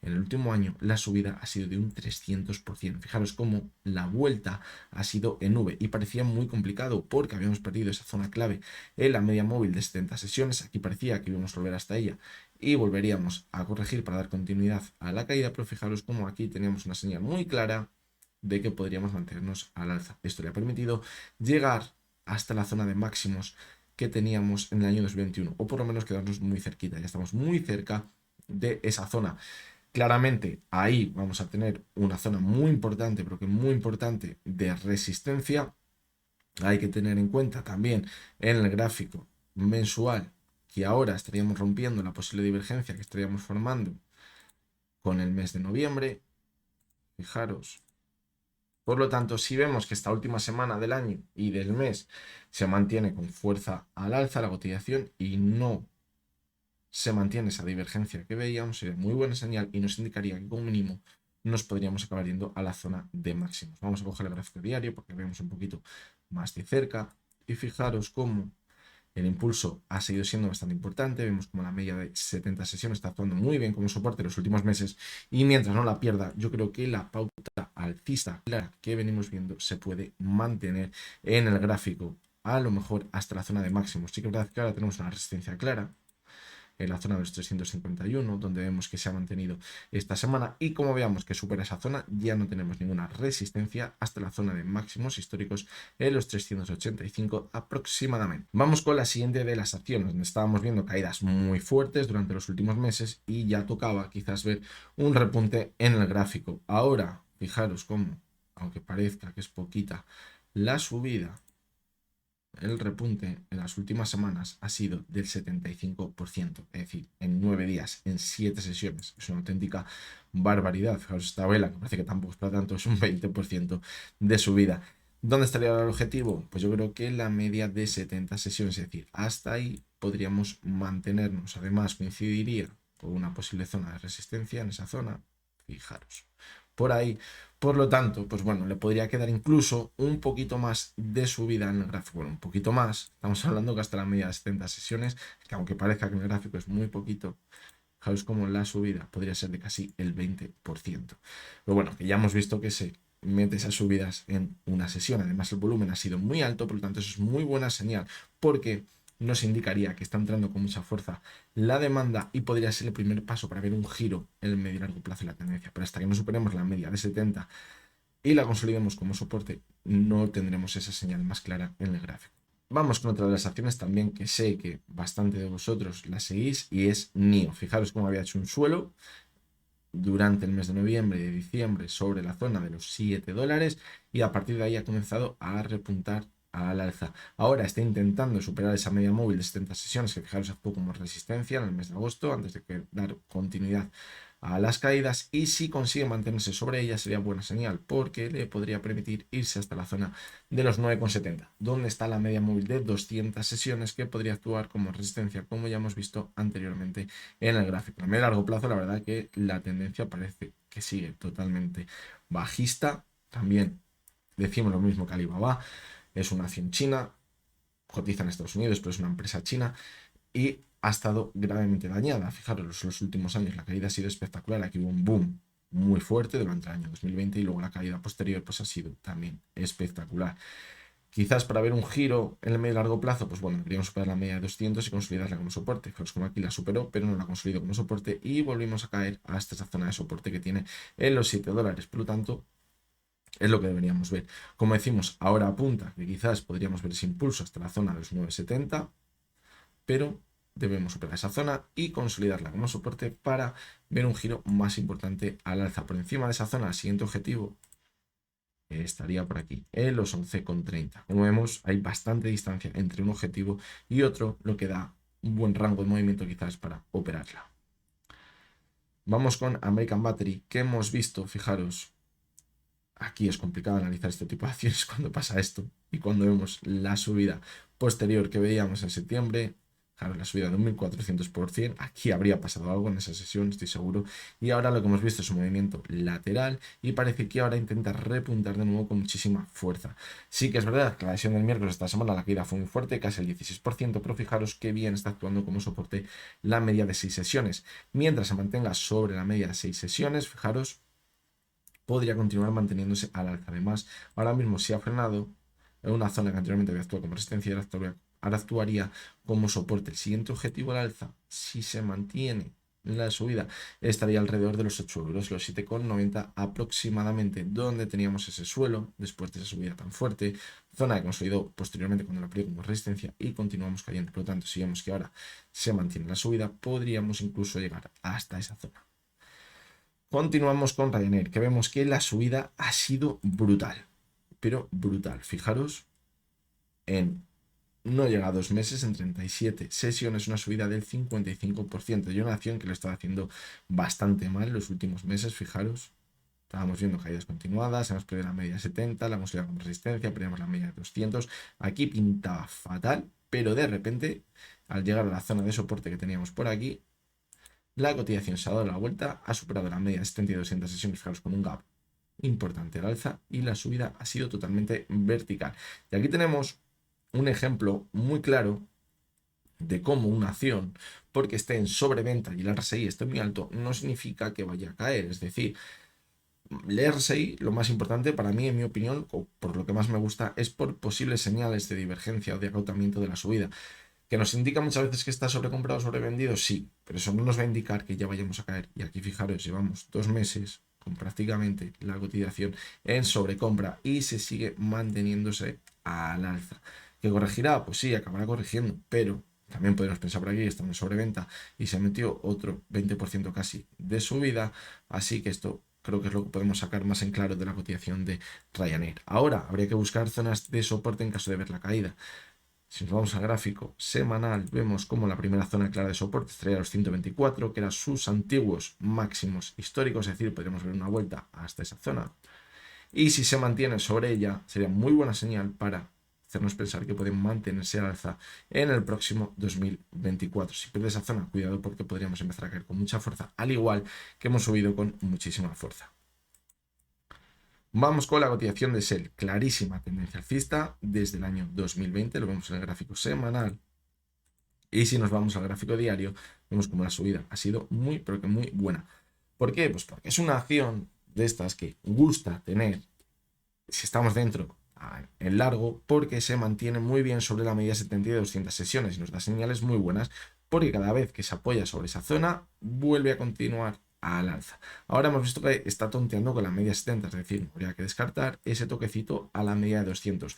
en el último año la subida ha sido de un 300%. Fijaros cómo la vuelta ha sido en V y parecía muy complicado porque habíamos perdido esa zona clave en la media móvil de 70 sesiones. Aquí parecía que íbamos a volver hasta ella y volveríamos a corregir para dar continuidad a la caída, pero fijaros cómo aquí teníamos una señal muy clara de que podríamos mantenernos al alza. Esto le ha permitido llegar hasta la zona de máximos que teníamos en el año 2021, o por lo menos quedarnos muy cerquita. Ya estamos muy cerca de esa zona. Claramente ahí vamos a tener una zona muy importante, pero que muy importante de resistencia. Hay que tener en cuenta también en el gráfico mensual que ahora estaríamos rompiendo la posible divergencia que estaríamos formando con el mes de noviembre. Fijaros. Por lo tanto, si vemos que esta última semana del año y del mes se mantiene con fuerza al alza la cotización y no se mantiene esa divergencia que veíamos, sería muy buena señal y nos indicaría que como mínimo nos podríamos acabar yendo a la zona de máximos. Vamos a coger el gráfico diario porque vemos un poquito más de cerca y fijaros cómo el impulso ha seguido siendo bastante importante. Vemos como la media de 70 sesiones está actuando muy bien como soporte en los últimos meses y mientras no la pierda, yo creo que la pauta alcista clara que venimos viendo se puede mantener en el gráfico, a lo mejor hasta la zona de máximos. Sí que es verdad que ahora tenemos una resistencia clara en la zona de los 351, donde vemos que se ha mantenido esta semana y como veamos que supera esa zona, ya no tenemos ninguna resistencia hasta la zona de máximos históricos en los 385 aproximadamente. Vamos con la siguiente de las acciones, donde estábamos viendo caídas muy fuertes durante los últimos meses y ya tocaba quizás ver un repunte en el gráfico. Ahora, fijaros cómo, aunque parezca que es poquita, la subida, el repunte en las últimas semanas ha sido del 75%, es decir, en 9 días, en 7 sesiones. Es una auténtica barbaridad. Fijaos, esta vela, que parece que tampoco es para tanto, es un 20% de subida. ¿Dónde estaría el objetivo? Pues yo creo que la media de 70 sesiones, es decir, hasta ahí podríamos mantenernos. Además, coincidiría con una posible zona de resistencia en esa zona. Fijaros, por ahí. Por lo tanto, pues bueno, le podría quedar incluso un poquito más de subida en el gráfico. Bueno, un poquito más. Estamos hablando que hasta la media de 70 sesiones, que aunque parezca que en el gráfico es muy poquito, fijaos como la subida podría ser de casi el 20%. Pero bueno, que ya hemos visto que se mete esas subidas en una sesión. Además, el volumen ha sido muy alto, por lo tanto, eso es muy buena señal, porque nos indicaría que está entrando con mucha fuerza la demanda y podría ser el primer paso para ver un giro en el medio y largo plazo de la tendencia. Pero hasta que no superemos la media de 70 y la consolidemos como soporte, no tendremos esa señal más clara en el gráfico. Vamos con otra de las acciones también que sé que bastante de vosotros la seguís y es NIO. Fijaros cómo había hecho un suelo durante el mes de noviembre y de diciembre sobre la zona de los $7 y a partir de ahí ha comenzado a repuntar al alza. Ahora está intentando superar esa media móvil de 70 sesiones que fijaros actuó como resistencia en el mes de agosto antes de dar continuidad a las caídas y si consigue mantenerse sobre ella sería buena señal porque le podría permitir irse hasta la zona de los 9,70 donde está la media móvil de 200 sesiones que podría actuar como resistencia como ya hemos visto anteriormente en el gráfico. A medio largo plazo la verdad que la tendencia parece que sigue totalmente bajista. También decimos lo mismo que Alibaba, es una acción china, cotiza en Estados Unidos pero es una empresa china y ha estado gravemente dañada. Fijaros, los últimos años la caída ha sido espectacular. Aquí hubo un boom muy fuerte durante el año 2020 y luego la caída posterior pues ha sido también espectacular. Quizás para ver un giro en el medio y largo plazo, pues bueno, deberíamos superar la media de 200 y consolidarla como soporte. Fijaros como aquí la superó, pero no la consolidó como soporte y volvimos a caer hasta esa zona de soporte que tiene en los $7. Por lo tanto, es lo que deberíamos ver. Como decimos, ahora apunta que quizás podríamos ver ese impulso hasta la zona de los 9,70, pero debemos superar esa zona y consolidarla como soporte para ver un giro más importante al alza. Por encima de esa zona, el siguiente objetivo estaría por aquí, en los 11,30. Como vemos, hay bastante distancia entre un objetivo y otro, lo que da un buen rango de movimiento quizás para operarla. Vamos con American Battery, que hemos visto, fijaros, aquí es complicado analizar este tipo de acciones cuando pasa esto y cuando vemos la subida posterior que veíamos en septiembre. Claro, la subida de un 1400%, aquí habría pasado algo en esa sesión, estoy seguro. Y ahora lo que hemos visto es un movimiento lateral y parece que ahora intenta repuntar de nuevo con muchísima fuerza. Sí que es verdad que la sesión del miércoles esta semana la caída fue muy fuerte, casi el 16%, pero fijaros qué bien está actuando como soporte la media de 6 sesiones. Mientras se mantenga sobre la media de 6 sesiones, fijaros, podría continuar manteniéndose al alza. Además, ahora mismo se ha frenado en una zona que anteriormente había actuado como resistencia y ahora actuaría como soporte. El siguiente objetivo al alza, si se mantiene la subida, estaría alrededor de los 8 euros, los 7,90 aproximadamente, donde teníamos ese suelo después de esa subida tan fuerte, zona que consolidó posteriormente cuando la abrió como resistencia y continuamos cayendo. Por lo tanto, si vemos que ahora se mantiene la subida, podríamos incluso llegar hasta esa zona. Continuamos con Ryanair, que vemos que la subida ha sido brutal, pero brutal. Fijaros, no llega a 2 meses, en 37 sesiones, una subida del 55%. Y una acción que lo estaba haciendo bastante mal en los últimos meses, fijaros. Estábamos viendo caídas continuadas, hemos perdido la media 70, la hemos ido con resistencia, perdimos la media de 200. Aquí pintaba fatal, pero de repente, al llegar a la zona de soporte que teníamos por aquí, la cotización se ha dado la vuelta, ha superado la media de 70 y 200 sesiones, fijaros, con un gap importante al alza y la subida ha sido totalmente vertical. Y aquí tenemos un ejemplo muy claro de cómo una acción, porque esté en sobreventa y el RSI esté muy alto, no significa que vaya a caer. Es decir, el RSI, lo más importante para mí, en mi opinión, o por lo que más me gusta, es por posibles señales de divergencia o de agotamiento de la subida. ¿Que nos indica muchas veces que está sobrecomprado o sobrevendido? Sí, pero eso no nos va a indicar que ya vayamos a caer. Y aquí fijaros, llevamos 2 meses con prácticamente la cotización en sobrecompra y se sigue manteniéndose al alza. ¿Que corregirá? Pues sí, acabará corrigiendo, pero también podemos pensar por aquí que estamos en sobreventa y se metió otro 20% casi de subida, así que esto creo que es lo que podemos sacar más en claro de la cotización de Ryanair. Ahora habría que buscar zonas de soporte en caso de ver la caída. Si nos vamos al gráfico semanal, vemos como la primera zona clara de soporte estaría a los 124, que eran sus antiguos máximos históricos, es decir, podríamos ver una vuelta hasta esa zona. Y si se mantiene sobre ella, sería muy buena señal para hacernos pensar que pueden mantenerse al alza en el próximo 2024. Si pierde esa zona, cuidado porque podríamos empezar a caer con mucha fuerza, al igual que hemos subido con muchísima fuerza. Vamos con la cotización de Shell, clarísima tendencia alcista desde el año 2020, lo vemos en el gráfico semanal. Y si nos vamos al gráfico diario, vemos como la subida ha sido muy, pero que muy buena. ¿Por qué? Pues porque es una acción de estas que gusta tener, si estamos dentro, en largo, porque se mantiene muy bien sobre la media 70 de 200 sesiones y nos da señales muy buenas, porque cada vez que se apoya sobre esa zona, vuelve a continuar al alza. Ahora hemos visto que está tonteando con la media 70, es decir, habría que descartar ese toquecito a la media de 200.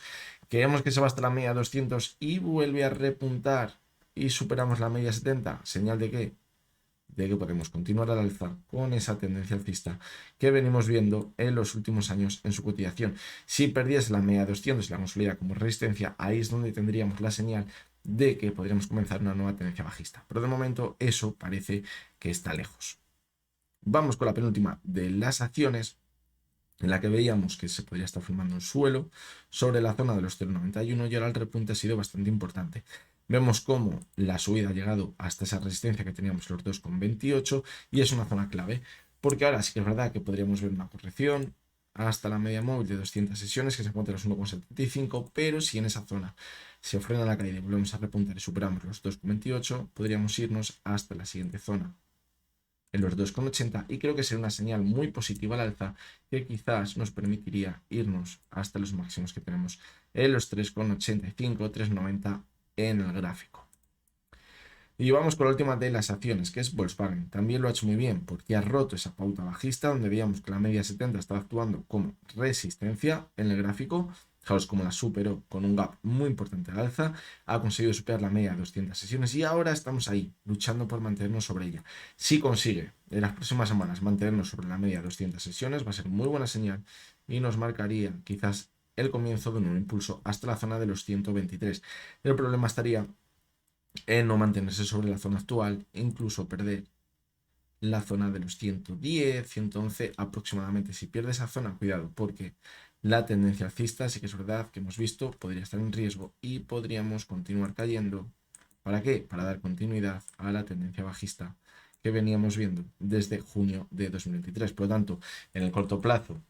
Queremos que se va hasta la media de 200 y vuelve a repuntar y superamos la media 70, señal de que podemos continuar al alza con esa tendencia alcista que venimos viendo en los últimos años en su cotización. Si perdiese la media de 200 y la consolida como resistencia, ahí es donde tendríamos la señal de que podríamos comenzar una nueva tendencia bajista. Pero de momento eso parece que está lejos. Vamos con la penúltima de las acciones, en la que veíamos que se podría estar formando un suelo sobre la zona de los 0,91 y ahora el repunte ha sido bastante importante. Vemos cómo la subida ha llegado hasta esa resistencia que teníamos los 2,28 y es una zona clave, porque ahora sí que es verdad que podríamos ver una corrección hasta la media móvil de 200 sesiones que se encuentra en los 1,75, pero si en esa zona se frena la caída y volvemos a repuntar y superamos los 2,28, podríamos irnos hasta la siguiente zona, en los 2,80, y creo que sería una señal muy positiva al alza que quizás nos permitiría irnos hasta los máximos que tenemos en los 3,85, 3,90 en el gráfico. Y vamos con la última de las acciones, que es Volkswagen. También lo ha hecho muy bien porque ha roto esa pauta bajista donde veíamos que la media 70 estaba actuando como resistencia en el gráfico. Fijaos cómo la superó con un gap muy importante al alza, ha conseguido superar la media de 200 sesiones y ahora estamos ahí, luchando por mantenernos sobre ella. Si consigue en las próximas semanas mantenernos sobre la media de 200 sesiones, va a ser muy buena señal y nos marcaría quizás el comienzo de un nuevo impulso hasta la zona de los 123. El problema estaría en no mantenerse sobre la zona actual, incluso perder la zona de los 110, 111 aproximadamente. Si pierde esa zona, cuidado, porque la tendencia alcista sí que es verdad que hemos visto podría estar en riesgo y podríamos continuar cayendo. ¿Para qué? Para dar continuidad a la tendencia bajista que veníamos viendo desde junio de 2023. Por lo tanto, en el corto plazo,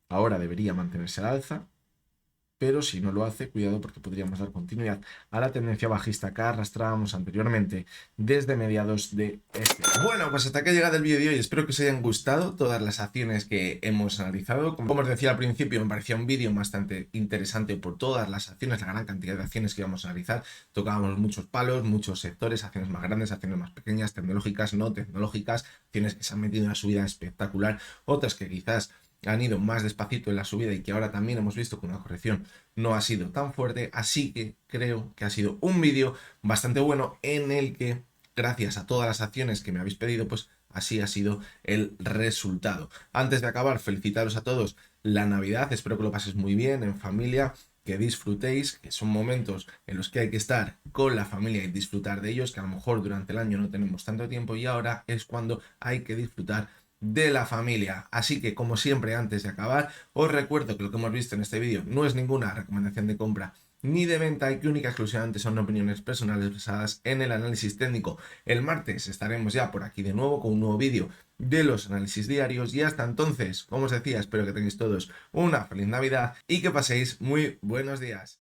ahora debería mantenerse al alza, pero si no lo hace, cuidado porque podríamos dar continuidad a la tendencia bajista que arrastrábamos anteriormente desde mediados de este año. Bueno, pues hasta aquí ha llegado el vídeo de hoy. Espero que os hayan gustado todas las acciones que hemos analizado. Como os decía al principio, me parecía un vídeo bastante interesante por todas las acciones, la gran cantidad de acciones que íbamos a analizar. Tocábamos muchos palos, muchos sectores, acciones más grandes, acciones más pequeñas, tecnológicas, no tecnológicas, acciones que se han metido en una subida espectacular, otras que quizás han ido más despacito en la subida y que ahora también hemos visto que una corrección no ha sido tan fuerte, así que creo que ha sido un vídeo bastante bueno en el que, gracias a todas las acciones que me habéis pedido, pues así ha sido el resultado. Antes de acabar, felicitaros a todos la Navidad, espero que lo paséis muy bien en familia, que disfrutéis, que son momentos en los que hay que estar con la familia y disfrutar de ellos, que a lo mejor durante el año no tenemos tanto tiempo y ahora es cuando hay que disfrutar de la familia. Así que, como siempre, antes de acabar, os recuerdo que lo que hemos visto en este vídeo no es ninguna recomendación de compra ni de venta y que única y exclusivamente son opiniones personales basadas en el análisis técnico. El martes estaremos ya por aquí de nuevo con un nuevo vídeo de los análisis diarios y hasta entonces, como os decía, espero que tengáis todos una feliz Navidad y que paséis muy buenos días.